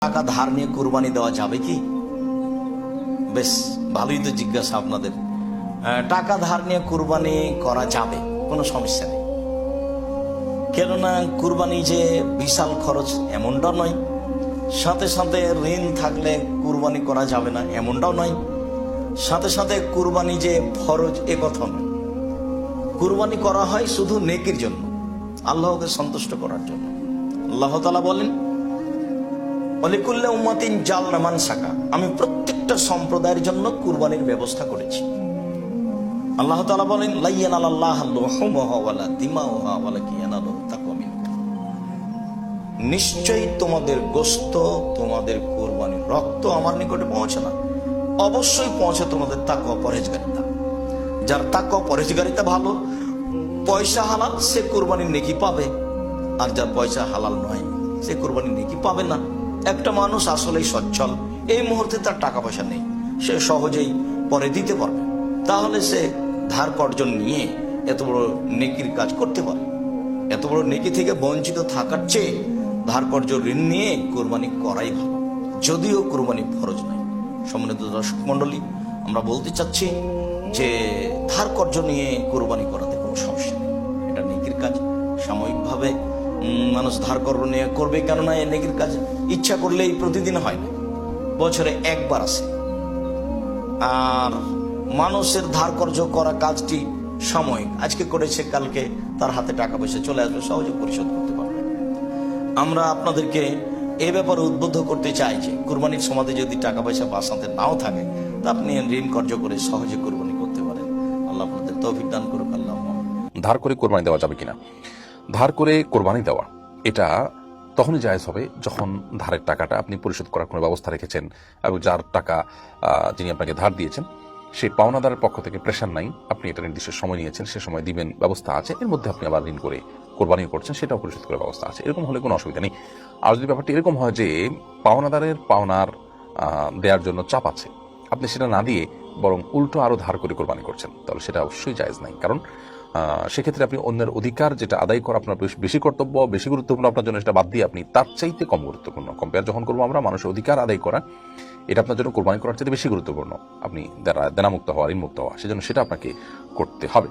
টাকা ধার নিয়ে কুরবানি দেওয়া যাবে কি? বেশ ভালোই তো জিজ্ঞাসা আপনাদের। টাকা ধার নিয়ে কুরবানি করা যাবে, কোনো সমস্যা নেই। কেননা কুরবানি যে বিশাল খরচ এমনটা নয়, সাথে সাথে ঋণ থাকলে কুরবানি করা যাবে না এমনটাও নয়, সাথে সাথে কুরবানি যে ফরজ এ কথা নয়। কুরবানি করা হয় শুধু নেকির জন্য, আল্লাহকে সন্তুষ্ট করার জন্য। আল্লাহ তাআলা বলেন, ওয়ালিকুল্লি উম্মাতিন জাআলনা মানসাকা, আমি প্রত্যেকটা সম্প্রদায়ের জন্য কুরবানির ব্যবস্থা করেছি। আল্লাহ তাআলা বলেন, লা ইয়ানালাল্লাহু লুহুমুহা ওয়ালা দিমাউহা ওয়ালাকিন ইয়ানালুহু তাকওয়া মিনকুম, নিশ্চয়ই তোমাদের গোশত, তোমাদের কুরবানির রক্ত আমার নিকটে পৌঁছে না, অবশ্যই পৌঁছে তোমাদের তাকওয়া পরহেজগারিতা। যার তাকওয়া পরহেজগারিতা ভালো, পয়সা হালাল, সে কুরবানির নেকি পাবে। আর যার পয়সা হালাল নয়, সে কুরবানির নেকি পাবে না। একটা মানুষ আসলেই সচ্ছল, এই মুহূর্তে তার টাকা পয়সা নেই, সে সহজেই পরে দিতে পারবে, তাহলে সে ধার কর্জন নিয়ে এত বড় নেকির কাজ করতে পারে। এত বড় নেকি থেকে বঞ্চিত থাকার চেয়ে ধার কর্জ ঋণ নিয়ে কুরবানি করাই ভালো, যদিও কুরবানি ফরজ নয়। সম্মানিত দর্শক মন্ডলী, আমরা বলতে চাচ্ছি যে ধার কর্জ নিয়ে কুরবানি করাতে কোনো সমস্যা নেই, এটা নেকির কাজ। সাময়িকভাবে মানুষ ধার কর্জ নিয়ে করবে, কেননা এই নেকির কাজ ইচ্ছা করলেই প্রতিদিন হয় না, বছরে একবার আসে। আর মানুষের ধার কর্জ করা কাজটি সাময়িক, আজকে করেছে কালকে তার হাতে টাকা পয়সা চলে আসবে, সহজে পরিশোধ করতে পারবে। আমরা আপনাদেরকে এ ব্যাপারে উদ্বুদ্ধ করতে চাই যে কুরবানির সময় যদি টাকা পয়সা বাঁচাতে নাও থাকে, তা আপনি ঋণ কর্জ করে সহজে কুরবানি করতে পারেন। আল্লাহ আপনাদের তৌফিক দান করুক। আল্লাহ। ধার করে কোরবানি দেওয়া যাবে কিনা? ধার করে কোরবানি দেওয়া এটা তখনই জায়েজ হবে যখন ধারের টাকাটা আপনি পরিশোধ করার কোনো ব্যবস্থা রেখেছেন, এবং যার টাকা যিনি আপনাকে ধার দিয়েছেন সেই পাওনাদারের পক্ষ থেকে প্রেশার নাই, আপনি এটা নির্দিষ্ট সময় নিয়েছেন, সে সময় দিবেন ব্যবস্থা আছে, এর মধ্যে আপনি আবার ঋণ করে কোরবানিও করছেন, সেটাও পরিশোধ করার ব্যবস্থা আছে, এরকম হলে কোনো অসুবিধা নেই। আর যদি ব্যাপারটি এরকম হয় যে পাওনাদারের পাওনার দেওয়ার জন্য চাপ আছে, আপনি সেটা না দিয়ে বরং উল্টো আরো ধার করে কোরবানি করছেন, তাহলে সেটা অবশ্যই জায়েজ নাই। কারণ সেক্ষেত্রে আপনি অন্যের অধিকার যেটা আদায় করা আপনার বেশি কর্তব্য, বেশি গুরুত্বপূর্ণ আপনার জন্য, সেটা বাদ দিয়ে আপনি তার চাইতে কম গুরুত্বপূর্ণ। কম্পেয়ার যখন করবো আমরা, মানুষের অধিকার আদায় করা এটা আপনার জন্য কোরবানি করার চাইতে বেশি গুরুত্বপূর্ণ, আপনি দেনামুক্ত হওয়া, ঋণমুক্ত হওয়া, সেজন্য সেটা আপনাকে করতে হবে।